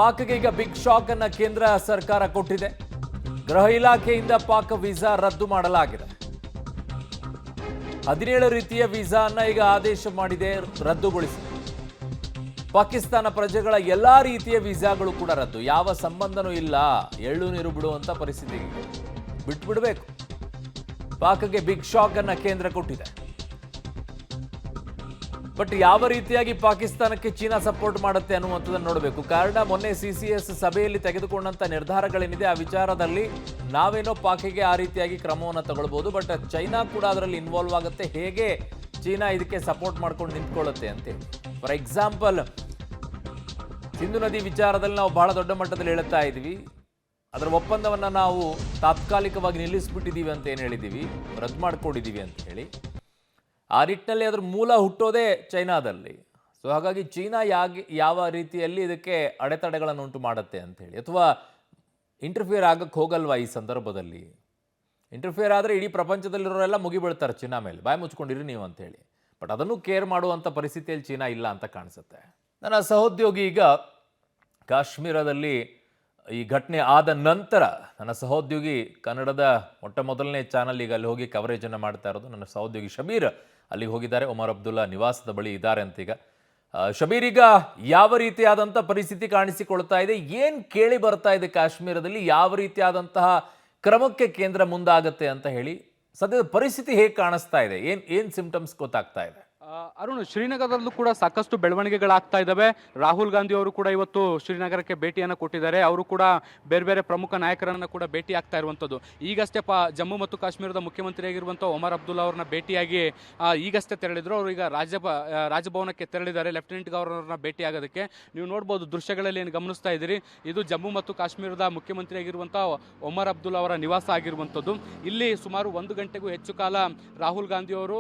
ಪಾಕ್ಗೆ ಈಗ big shock ಅನ್ನ ಕೇಂದ್ರ ಸರ್ಕಾರ ಕೊಟ್ಟಿದೆ. ಗೃಹ ಇಲಾಖೆಯಿಂದ ಪಾಕ್ ವೀಸಾ ರದ್ದು ಮಾಡಲಾಗಿದೆ. 17 ರೀತಿಯ ವೀಸಾನ್ನ ಈಗ ಆದೇಶ ಮಾಡಿದೆ ರದ್ದುಗೊಳಿಸಿ. ಪಾಕಿಸ್ತಾನ ಪ್ರಜೆಗಳ ಎಲ್ಲಾ ರೀತಿಯ ವೀಸಾಗಳು ಕೂಡ ರದ್ದು. ಯಾವ ಸಂಬಂಧನೂ ಇಲ್ಲ, ಎಳ್ಳು ನೀರು ಬಿಡುವಂತ ಪರಿಸ್ಥಿತಿ ಬಿಟ್ಬಿಡ್ಬೇಕು. ಪಾಕ್ಗೆ ಬಿಗ್ ಶಾಕ್ ಅನ್ನ ಕೇಂದ್ರ ಕೊಟ್ಟಿದೆ. ಬಟ್ ಯಾವ ರೀತಿಯಾಗಿ ಪಾಕಿಸ್ತಾನಕ್ಕೆ ಚೀನಾ ಸಪೋರ್ಟ್ ಮಾಡುತ್ತೆ ಅನ್ನುವಂಥದ್ದನ್ನು ನೋಡಬೇಕು. ಕಾರಣ ಮೊನ್ನೆ CCS ಸಭೆಯಲ್ಲಿ ತೆಗೆದುಕೊಂಡಂತ ನಿರ್ಧಾರಗಳೇನಿದೆ ಆ ವಿಚಾರದಲ್ಲಿ ನಾವೇನೋ ಪಾಕಿಗೆ ಆ ರೀತಿಯಾಗಿ ಕ್ರಮವನ್ನು ತಗೊಳ್ಬಹುದು, ಬಟ್ ಚೈನಾ ಕೂಡ ಅದರಲ್ಲಿ ಇನ್ವಾಲ್ವ್ ಆಗುತ್ತೆ. ಹೇಗೆ ಚೀನಾ ಇದಕ್ಕೆ ಸಪೋರ್ಟ್ ಮಾಡ್ಕೊಂಡು ನಿಂತ್ಕೊಳ್ಳುತ್ತೆ ಅಂತ. ಫಾರ್ ಎಕ್ಸಾಂಪಲ್, ಸಿಂಧು ನದಿ ವಿಚಾರದಲ್ಲಿ ನಾವು ಬಹಳ ದೊಡ್ಡ ಮಟ್ಟದಲ್ಲಿ ಹೇಳ್ತಾ ಇದ್ವಿ, ಅದರ ಒಪ್ಪಂದವನ್ನ ನಾವು ತಾತ್ಕಾಲಿಕವಾಗಿ ನಿಲ್ಲಿಸ್ಬಿಟ್ಟಿದ್ದೀವಿ ಅಂತ ಏನು ಹೇಳಿದ್ದೀವಿ, ರದ್ದು ಮಾಡ್ಕೊಂಡಿದ್ದೀವಿ ಅಂತ ಹೇಳಿ. ಆ ನಿಟ್ಟಿನಲ್ಲಿ ಅದರ ಮೂಲ ಹುಟ್ಟೋದೇ ಚೈನಾದಲ್ಲಿ. ಸೊ ಹಾಗಾಗಿ ಚೀನಾ ಯಾವ ರೀತಿಯಲ್ಲಿ ಇದಕ್ಕೆ ಅಡೆತಡೆಗಳನ್ನು ಉಂಟು ಮಾಡುತ್ತೆ ಅಂತ ಹೇಳಿ, ಅಥವಾ ಇಂಟರ್ಫಿಯರ್ ಆಗಕ್ಕೆ ಹೋಗಲ್ವಾ ಈ ಸಂದರ್ಭದಲ್ಲಿ. ಇಂಟರ್ಫಿಯರ್ ಆದರೆ ಇಡೀ ಪ್ರಪಂಚದಲ್ಲಿರೋರೆಲ್ಲ ಮುಗಿಬೀಳ್ತಾರೆ ಚೀನಾ ಮೇಲೆ, ಬಾಯಿ ಮುಚ್ಕೊಂಡಿರಿ ನೀವು ಅಂತ ಹೇಳಿ. ಬಟ್ ಅದನ್ನು ಕೇರ್ ಮಾಡುವಂಥ ಪರಿಸ್ಥಿತಿಯಲ್ಲಿ ಚೀನಾ ಇಲ್ಲ ಅಂತ ಕಾಣಿಸುತ್ತೆ. ನನ್ನ ಸಹೋದ್ಯೋಗಿ ಈಗ ಕಾಶ್ಮೀರದಲ್ಲಿ ಈ ಘಟನೆ ಆದ ನಂತರ ನನ್ನ ಸಹೋದ್ಯೋಗಿ ಕನ್ನಡದ ಮೊದಲನೇ ಚಾನಲ್ ಈಗ ಅಲ್ಲಿ ಹೋಗಿ ಕವರೇಜನ್ನು ಮಾಡ್ತಾ ಇರೋದು. ನನ್ನ ಸಹೋದ್ಯೋಗಿ ಶಬೀರ್ ಅಲ್ಲಿಗೆ ಹೋಗಿದ್ದಾರೆ. ಒಮರ್ ಅಬ್ದುಲ್ಲಾ ನಿವಾಸದ ಬಳಿ ಇದ್ದಾರೆ ಅಂತ. ಈಗ ಶಬೀರ್, ಈಗ ಯಾವ ರೀತಿಯಾದಂಥ ಪರಿಸ್ಥಿತಿ ಕಾಣಿಸಿಕೊಳ್ತಾ ಇದೆ, ಏನು ಕೇಳಿ ಬರ್ತಾ ಇದೆ ಕಾಶ್ಮೀರದಲ್ಲಿ, ಯಾವ ರೀತಿಯಾದಂತಹ ಕ್ರಮಕ್ಕೆ ಕೇಂದ್ರ ಮುಂದಾಗತ್ತೆ ಅಂತ ಹೇಳಿ ಸದ್ಯದ ಪರಿಸ್ಥಿತಿ ಹೇಗೆ ಕಾಣಿಸ್ತಾ ಇದೆ, ಏನು ಸಿಂಪ್ಟಮ್ಸ್ ಗೊತ್ತಾಗ್ತಾ ಇದೆ? ಅರುಣ್, ಶ್ರೀನಗರದಲ್ಲೂ ಕೂಡ ಸಾಕಷ್ಟು ಬೆಳವಣಿಗೆಗಳಾಗ್ತಾ ಇದ್ದಾವೆ. ರಾಹುಲ್ ಗಾಂಧಿ ಅವರು ಕೂಡ ಇವತ್ತು ಶ್ರೀನಗರಕ್ಕೆ ಭೇಟಿಯನ್ನು ಕೊಟ್ಟಿದ್ದಾರೆ. ಅವರು ಕೂಡ ಬೇರೆ ಬೇರೆ ಪ್ರಮುಖ ನಾಯಕರನ್ನು ಕೂಡ ಭೇಟಿ ಆಗ್ತಾ ಇರುವಂಥದ್ದು. ಈಗಷ್ಟೇ ಜಮ್ಮು ಮತ್ತು ಕಾಶ್ಮೀರದ ಮುಖ್ಯಮಂತ್ರಿಯಾಗಿರುವಂಥ ಒಮರ್ ಅಬ್ದುಲ್ಲಾ ಅವ್ರನ್ನ ಭೇಟಿಯಾಗಿ ಈಗಷ್ಟೇ ತೆರಳಿದ್ರು. ಅವರು ಈಗ ರಾಜಭವನಕ್ಕೆ ತೆರಳಿದ್ದಾರೆ ಲೆಫ್ಟಿನೆಂಟ್ ಗವರ್ನರ್ನ ಭೇಟಿ ಆಗೋದಕ್ಕೆ. ನೀವು ನೋಡ್ಬೋದು ದೃಶ್ಯಗಳಲ್ಲಿ ಏನು ಗಮನಿಸ್ತಾ ಇದ್ದೀರಿ, ಇದು ಜಮ್ಮು ಮತ್ತು ಕಾಶ್ಮೀರದ ಮುಖ್ಯಮಂತ್ರಿಯಾಗಿರುವಂಥ ಒಮರ್ ಅಬ್ದುಲ್ಲಾ ಅವರ ನಿವಾಸ ಆಗಿರುವಂಥದ್ದು. ಇಲ್ಲಿ ಸುಮಾರು 1 ಗಂಟೆಗೂ ಹೆಚ್ಚು ಕಾಲ ರಾಹುಲ್ ಗಾಂಧಿ ಅವರು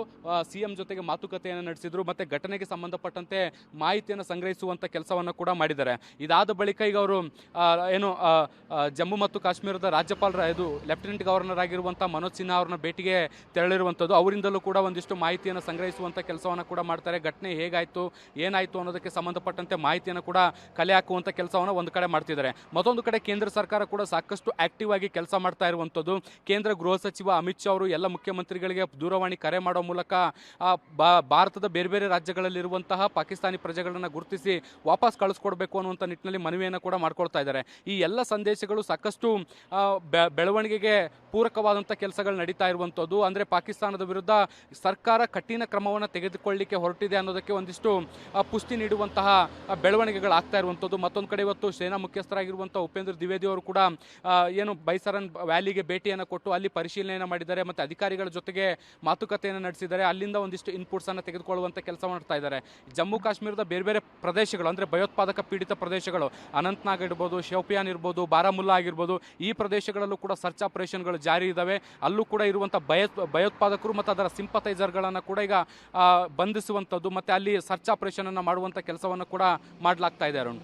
CM ಜೊತೆಗೆ ಮಾತುಕತೆಯನ್ನು ನಡೆಸಿದ್ರು. ಮತ್ತೆ ಘಟನೆಗೆ ಸಂಬಂಧಪಟ್ಟಂತೆ ಮಾಹಿತಿಯನ್ನು ಸಂಗ್ರಹಿಸುವಂತ ಕೆಲಸವನ್ನು ಕೂಡ ಮಾಡಿದ್ದಾರೆ. ಇದಾದ ಬಳಿಕ ಈಗ ಅವರು ಜಮ್ಮು ಮತ್ತು ಕಾಶ್ಮೀರದ ರಾಜ್ಯಪಾಲರ ಲೆಫ್ಟಿನೆಂಟ್ ಗವರ್ನರ್ ಆಗಿರುವಂತಹ ಮನೋಜ್ ಸಿನ್ಹಾ ಅವ್ರನ್ನ ಭೇಟಿಗೆ ತೆರಳಿರುವಂಥದ್ದು. ಅವರಿಂದಲೂ ಕೂಡ ಒಂದಿಷ್ಟು ಮಾಹಿತಿಯನ್ನು ಸಂಗ್ರಹಿಸುವಂತ ಕೆಲಸವನ್ನು ಕೂಡ ಮಾಡ್ತಾರೆ. ಘಟನೆ ಹೇಗಾಯ್ತು, ಏನಾಯ್ತು ಅನ್ನೋದಕ್ಕೆ ಸಂಬಂಧಪಟ್ಟಂತೆ ಮಾಹಿತಿಯನ್ನು ಕೂಡ ಕಲೆ ಹಾಕುವಂತ ಕೆಲಸವನ್ನು ಒಂದು ಕಡೆ ಮಾಡ್ತಿದ್ದಾರೆ. ಮತ್ತೊಂದು ಕಡೆ ಕೇಂದ್ರ ಸರ್ಕಾರ ಕೂಡ ಸಾಕಷ್ಟು ಆಕ್ಟಿವ್ ಆಗಿ ಕೆಲಸ ಮಾಡ್ತಾ ಇರುವಂಥದ್ದು. ಕೇಂದ್ರ ಗೃಹ ಸಚಿವ ಅಮಿತ್ ಶಾ ಅವರು ಎಲ್ಲ ಮುಖ್ಯಮಂತ್ರಿಗಳಿಗೆ ದೂರವಾಣಿ ಕರೆ ಮಾಡೋ ಮೂಲಕ ಭಾರತದ ಬೇರೆ ಬೇರೆ ರಾಜ್ಯಗಳಲ್ಲಿರುವಂತಹ ಪಾಕಿಸ್ತಾನಿ ಪ್ರಜೆಗಳನ್ನು ಗುರುತಿಸಿ ವಾಪಸ್ ಕಳಿಸ್ಕೊಡ್ಬೇಕು ಅನ್ನುವಂಥ ನಿಟ್ಟಿನಲ್ಲಿ ಮನವಿಯನ್ನು ಕೂಡ ಮಾಡ್ಕೊಳ್ತಾ ಇದ್ದಾರೆ. ಈ ಎಲ್ಲ ಸಂದೇಶಗಳು ಸಾಕಷ್ಟು ಬೆಳವಣಿಗೆಗೆ ಪೂರಕವಾದಂಥ ಕೆಲಸಗಳು ನಡೀತಾ ಇರುವಂಥದ್ದು. ಅಂದರೆ ಪಾಕಿಸ್ತಾನದ ವಿರುದ್ಧ ಸರ್ಕಾರ ಕಠಿಣ ಕ್ರಮವನ್ನು ತೆಗೆದುಕೊಳ್ಳಲಿಕ್ಕೆ ಹೊರಟಿದೆ ಅನ್ನೋದಕ್ಕೆ ಒಂದಿಷ್ಟು ಪುಷ್ಟಿ ನೀಡುವಂತಹ ಬೆಳವಣಿಗೆಗಳಾಗ್ತಾ ಇರುವಂಥದ್ದು. ಮತ್ತೊಂದು ಕಡೆ ಇವತ್ತು ಸೇನಾ ಮುಖ್ಯಸ್ಥರಾಗಿರುವಂಥ ಉಪೇಂದ್ರ ದ್ವಿವೇದಿ ಅವರು ಕೂಡ ಬೈಸರನ್ ವ್ಯಾಲಿಗೆ ಭೇಟಿಯನ್ನು ಕೊಟ್ಟು ಅಲ್ಲಿ ಪರಿಶೀಲನೆಯನ್ನು ಮಾಡಿದ್ದಾರೆ. ಮತ್ತು ಅಧಿಕಾರಿಗಳ ಜೊತೆಗೆ ಮಾತುಕತೆಯನ್ನು ನಡೆಸಿದ್ದಾರೆ. ಅಲ್ಲಿಂದ ಒಂದಿಷ್ಟು ಇನ್ಪುಟ್ಸ್ ಅನ್ನು ತೆಗೆದುಕೊಳ್ಳುವಂತ ಕೆಲಸ ಮಾಡ್ತಾ ಇದ್ದಾರೆ. ಜಮ್ಮು ಕಾಶ್ಮೀರದ ಬೇರೆ ಬೇರೆ ಪ್ರದೇಶಗಳು, ಅಂದ್ರೆ ಭಯೋತ್ಪಾದಕ ಪೀಡಿತ ಪ್ರದೇಶಗಳು, ಅನಂತ್ನಾಗ್ ಇರ್ಬೋದು, ಶೋಪಿಯಾನ್ ಇರ್ಬೋದು, ಬಾರಾಮುಲ್ಲಾ ಆಗಿರ್ಬೋದು, ಈ ಪ್ರದೇಶಗಳಲ್ಲೂ ಕೂಡ ಸರ್ಚ್ ಆಪರೇಷನ್ಗಳು ಜಾರಿ ಇದ್ದಾವೆ. ಅಲ್ಲೂ ಕೂಡ ಇರುವಂತಹ ಭಯೋತ್ಪಾದಕರು ಮತ್ತು ಅದರ ಸಿಂಪತೈಸರ್ಗಳನ್ನು ಕೂಡ ಈಗ ಬಂಧಿಸುವಂಥದ್ದು ಮತ್ತೆ ಅಲ್ಲಿ ಸರ್ಚ್ ಆಪರೇಷನ್ ಅನ್ನು ಮಾಡುವಂತ ಕೆಲಸವನ್ನು ಕೂಡ ಮಾಡಲಾಗ್ತಾ ಇದೆ. ಅರುಣ್,